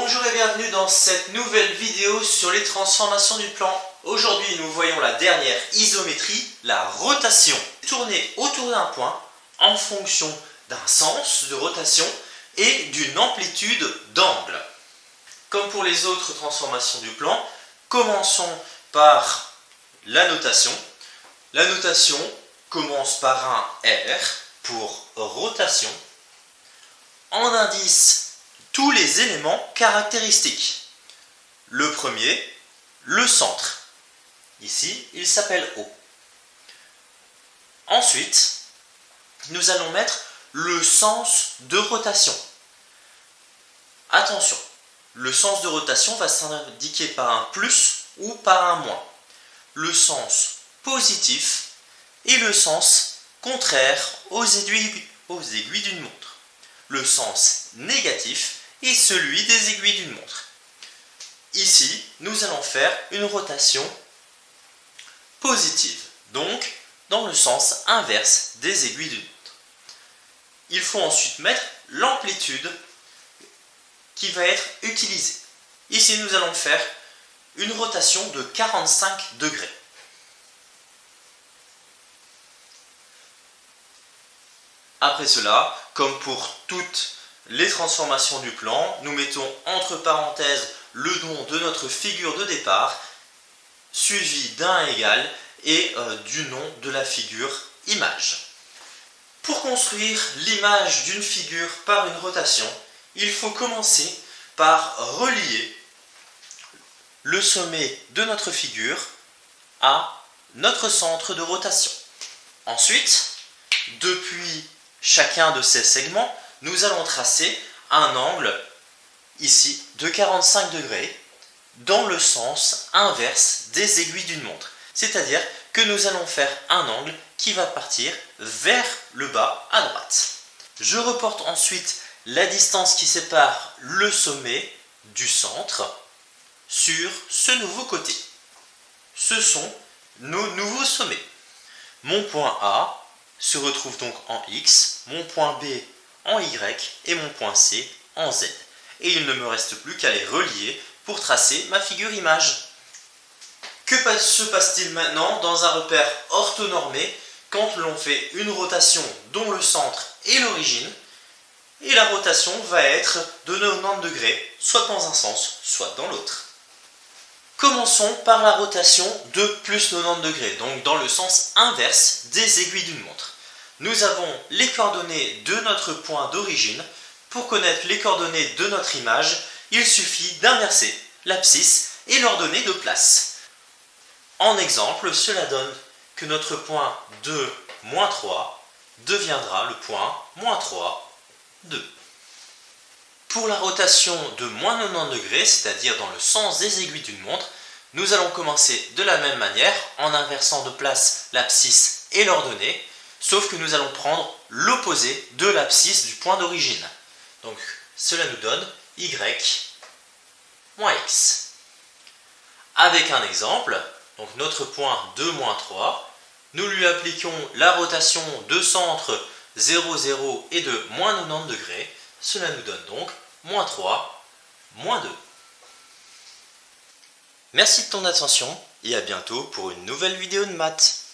Bonjour et bienvenue dans cette nouvelle vidéo sur les transformations du plan. Aujourd'hui, nous voyons la dernière isométrie, la rotation. Tourner autour d'un point en fonction d'un sens de rotation et d'une amplitude d'angle. Comme pour les autres transformations du plan, commençons par la notation. La notation commence par un R pour rotation. En indice, tous les éléments caractéristiques. Le premier, le centre. Ici, il s'appelle O. Ensuite, nous allons mettre le sens de rotation. Attention, le sens de rotation va s'indiquer par un plus ou par un moins. Le sens positif et le sens contraire aux aiguilles d'une montre. Le sens négatif et celui des aiguilles d'une montre. Ici, nous allons faire une rotation positive, donc dans le sens inverse des aiguilles d'une montre. Il faut ensuite mettre l'amplitude qui va être utilisée. Ici, nous allons faire une rotation de 45 degrés. Après cela, comme pour toutes les transformations du plan, nous mettons entre parenthèses le nom de notre figure de départ, suivi d'un égal et du nom de la figure image. Pour construire l'image d'une figure par une rotation, il faut commencer par relier le sommet de notre figure à notre centre de rotation. Ensuite, depuis chacun de ces segments, nous allons tracer un angle, ici, de 45 degrés, dans le sens inverse des aiguilles d'une montre. C'est-à-dire que nous allons faire un angle qui va partir vers le bas à droite. Je reporte ensuite la distance qui sépare le sommet du centre sur ce nouveau côté. Ce sont nos nouveaux sommets. Mon point A se retrouve donc en X, mon point B en Y et mon point C en Z. Et il ne me reste plus qu'à les relier pour tracer ma figure image. Que se passe-t-il maintenant dans un repère orthonormé quand l'on fait une rotation dont le centre est l'origine et la rotation va être de 90 degrés, soit dans un sens, soit dans l'autre. Commençons par la rotation de plus 90 degrés, donc dans le sens inverse des aiguilles d'une montre. Nous avons les coordonnées de notre point d'origine. Pour connaître les coordonnées de notre image, il suffit d'inverser l'abscisse et l'ordonnée de place. En exemple, cela donne que notre point 2, moins 3 deviendra le point moins 3, 2. Pour la rotation de moins 90 degrés, c'est-à-dire dans le sens des aiguilles d'une montre, nous allons commencer de la même manière en inversant de place l'abscisse et l'ordonnée, sauf que nous allons prendre l'opposé de l'abscisse du point d'origine. Donc cela nous donne y moins x. Avec un exemple, donc notre point 2, moins 3, nous lui appliquons la rotation de centre 0, 0 et de moins 90 degrés. Cela nous donne donc moins 3, moins 2. Merci de ton attention et à bientôt pour une nouvelle vidéo de maths.